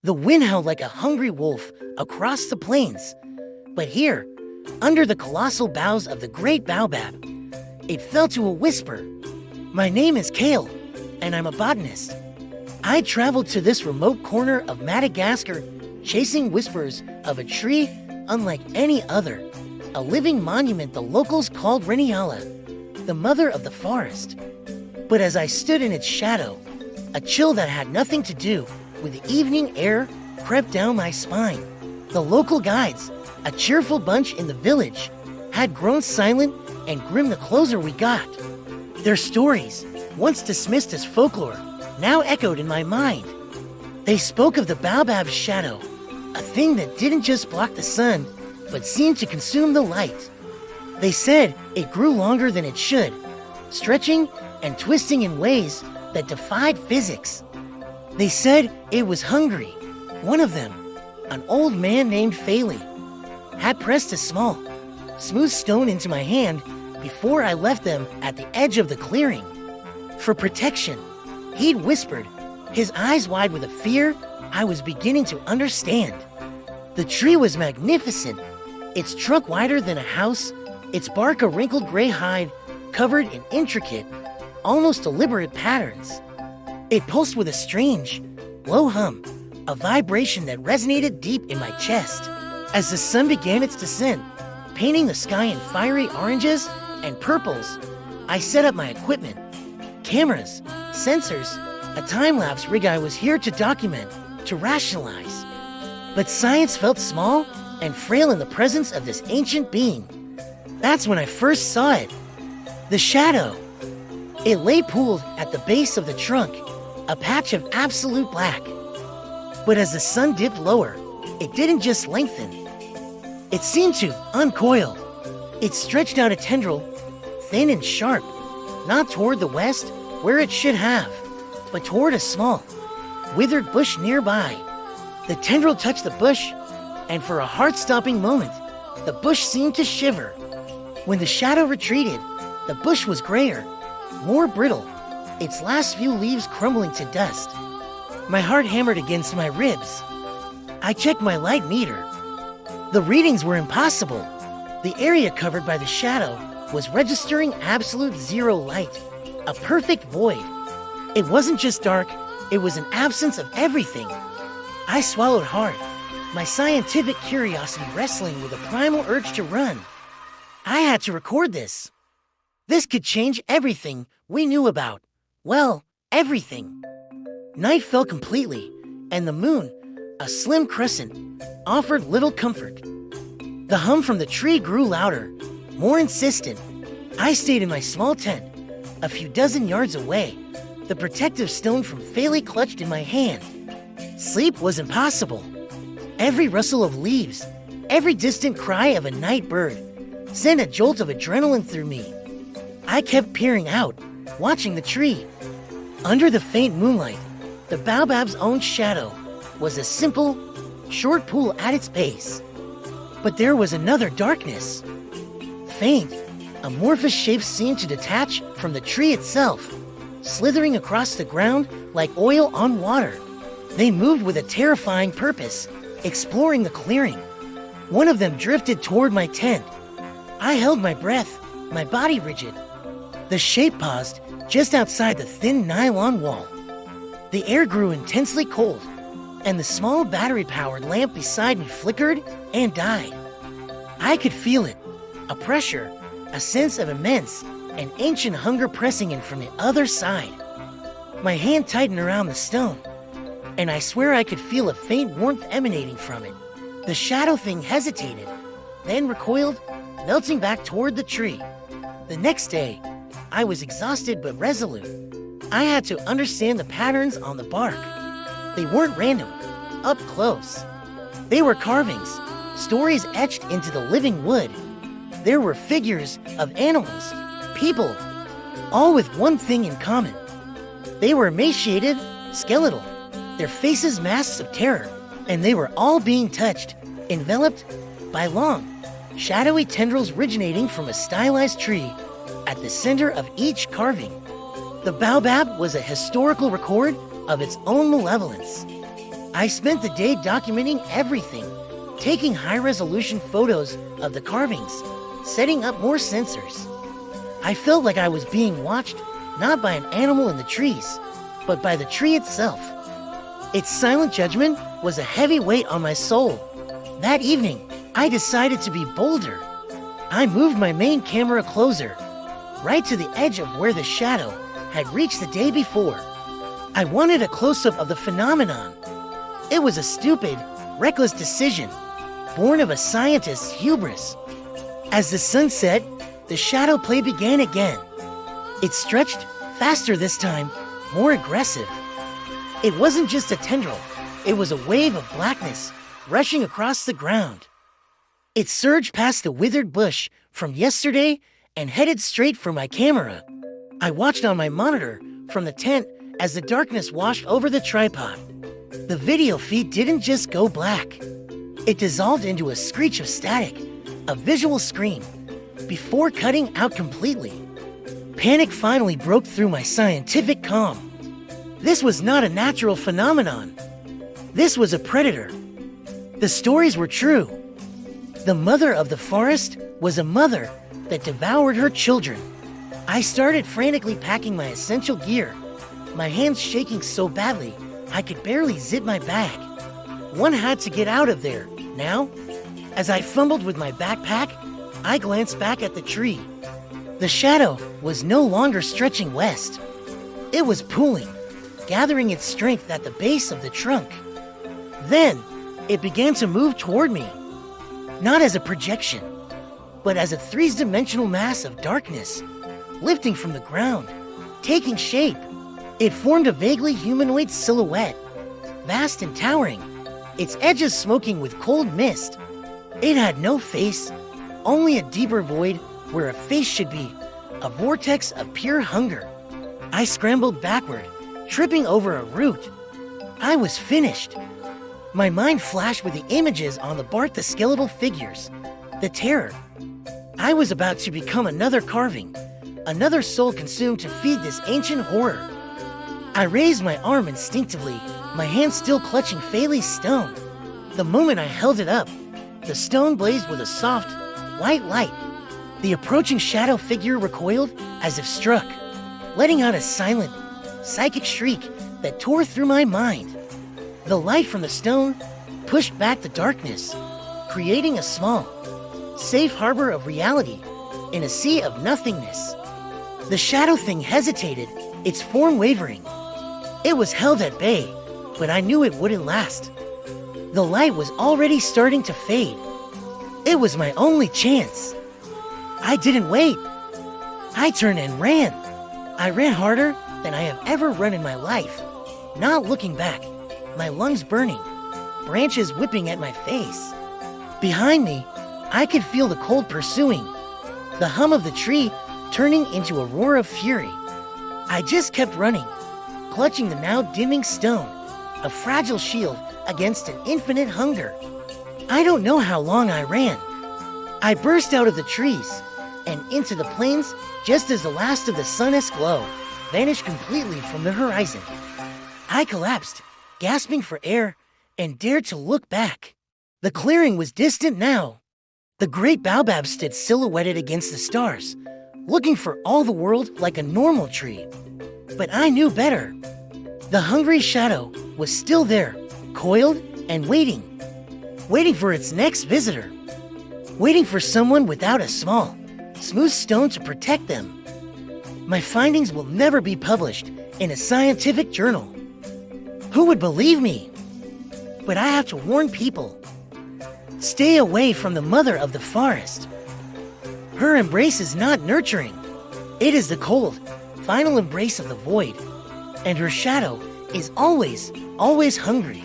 The wind howled like a hungry wolf across the plains. But here, under the colossal boughs of the great baobab, it fell to a whisper. My name is Kale, and I'm a botanist. I traveled to this remote corner of Madagascar, chasing whispers of a tree unlike any other, a living monument the locals called Reniala, the mother of the forest. But as I stood in its shadow, a chill that had nothing to do with the evening air crept down my spine. The local guides, a cheerful bunch in the village, had grown silent and grim the closer we got. Their stories, once dismissed as folklore, now echoed in my mind. They spoke of the Baobab's shadow, a thing that didn't just block the sun, but seemed to consume the light. They said it grew longer than it should, stretching and twisting in ways that defied physics. They said it was hungry. One of them, an old man named Faley, had pressed a small, smooth stone into my hand before I left them at the edge of the clearing. For protection, he'd whispered, his eyes wide with a fear I was beginning to understand. The tree was magnificent, its trunk wider than a house, its bark a wrinkled gray hide covered in intricate, almost deliberate patterns. It pulsed with a strange, low hum, a vibration that resonated deep in my chest. As the sun began its descent, painting the sky in fiery oranges and purples, I set up my equipment. Cameras, sensors, a time-lapse rig I was here to document, to rationalize. But science felt small and frail in the presence of this ancient being. That's when I first saw it. The shadow. It lay pooled at the base of the trunk, a patch of absolute black. But as the sun dipped lower, it didn't just lengthen. It seemed to uncoil. It stretched out a tendril, thin and sharp, not toward the west, where it should have, but toward a small, withered bush nearby. The tendril touched the bush, and for a heart-stopping moment, the bush seemed to shiver. When the shadow retreated, the bush was grayer, more brittle, its last few leaves crumbling to dust. My heart hammered against my ribs. I checked my light meter. The readings were impossible. The area covered by the shadow was registering absolute zero light, a perfect void. It wasn't just dark, it was an absence of everything. I swallowed hard, my scientific curiosity wrestling with a primal urge to run. I had to record this. This could change everything we knew about. Well, everything. Night fell completely, and the moon, a slim crescent, offered little comfort. The hum from the tree grew louder, more insistent. I stayed in my small tent, a few dozen yards away, the protective stone from Faley clutched in my hand. Sleep was impossible. Every rustle of leaves, every distant cry of a night bird, sent a jolt of adrenaline through me. I kept peering out, watching the tree. Under the faint moonlight, the Baobab's own shadow was a simple, short pool at its base. But there was another darkness. Faint, amorphous shapes seemed to detach from the tree itself, slithering across the ground like oil on water. They moved with a terrifying purpose, exploring the clearing. One of them drifted toward my tent. I held my breath, my body rigid. The shape paused just outside the thin nylon wall. The air grew intensely cold, and the small battery-powered lamp beside me flickered and died. I could feel it, a pressure, a sense of immense and ancient hunger pressing in from the other side. My hand tightened around the stone, and I swear I could feel a faint warmth emanating from it. The shadow thing hesitated, then recoiled, melting back toward the tree. The next day, I was exhausted but resolute. I had to understand the patterns on the bark. They weren't random, up close. They were carvings, stories etched into the living wood. There were figures of animals, people, all with one thing in common. They were emaciated, skeletal, their faces masks of terror, and they were all being touched, enveloped by long, shadowy tendrils originating from a stylized tree at the center of each carving. The baobab was a historical record of its own malevolence. I spent the day documenting everything, taking high-resolution photos of the carvings, setting up more sensors. I felt like I was being watched, not by an animal in the trees, but by the tree itself. Its silent judgment was a heavy weight on my soul. That evening, I decided to be bolder. I moved my main camera closer, right to the edge of where the shadow had reached the day before. I wanted a close-up of the phenomenon. It was a stupid, reckless decision, born of a scientist's hubris. As the sun set, the shadow play began again. It stretched, faster this time, more aggressive. It wasn't just a tendril, it was a wave of blackness rushing across the ground. It surged past the withered bush from yesterday and headed straight for my camera. I watched on my monitor from the tent as the darkness washed over the tripod. The video feed didn't just go black. It dissolved into a screech of static, a visual scream, before cutting out completely. Panic finally broke through my scientific calm. This was not a natural phenomenon. This was a predator. The stories were true. The mother of the forest was a mother that devoured her children. I started frantically packing my essential gear, my hands shaking so badly I could barely zip my bag. One had to get out of there, now. As I fumbled with my backpack, I glanced back at the tree. The shadow was no longer stretching west. It was pulling, gathering its strength at the base of the trunk. Then, it began to move toward me. Not as a projection, but as a three-dimensional mass of darkness, lifting from the ground, taking shape. It formed a vaguely humanoid silhouette, vast and towering, its edges smoking with cold mist. It had no face, only a deeper void where a face should be, a vortex of pure hunger. I scrambled backward, tripping over a root. I was finished. My mind flashed with the images on the Bart the skeletal figures, the terror. I was about to become another carving, another soul consumed to feed this ancient horror. I raised my arm instinctively, my hand still clutching Faylee's stone. The moment I held it up, the stone blazed with a soft, white light. The approaching shadow figure recoiled as if struck, letting out a silent, psychic shriek that tore through my mind. The light from the stone pushed back the darkness, creating a small, safe harbor of reality in a sea of nothingness. The shadow thing hesitated, its form wavering. It was held at bay, but I knew it wouldn't last. The light was already starting to fade. It was my only chance. I didn't wait. I turned and ran. I ran harder than I have ever run in my life, not looking back, my lungs burning, branches whipping at my face. Behind me, I could feel the cold pursuing, the hum of the tree turning into a roar of fury. I just kept running, clutching the now dimming stone, a fragile shield against an infinite hunger. I don't know how long I ran. I burst out of the trees and into the plains just as the last of the sun's glow vanished completely from the horizon. I collapsed, gasping for air, and dared to look back. The clearing was distant now. The great Baobab'S stood silhouetted against the stars, looking for all the world like a normal tree. But I knew better. The hungry shadow was still there, coiled and waiting for its next visitor, waiting for someone without a small, smooth stone to protect them. My findings will never be published in a scientific journal. Who would believe me? But I have to warn people. Stay away from the mother of the forest. Her embrace is not nurturing. It is the cold, final embrace of the void. And her shadow is always, always hungry.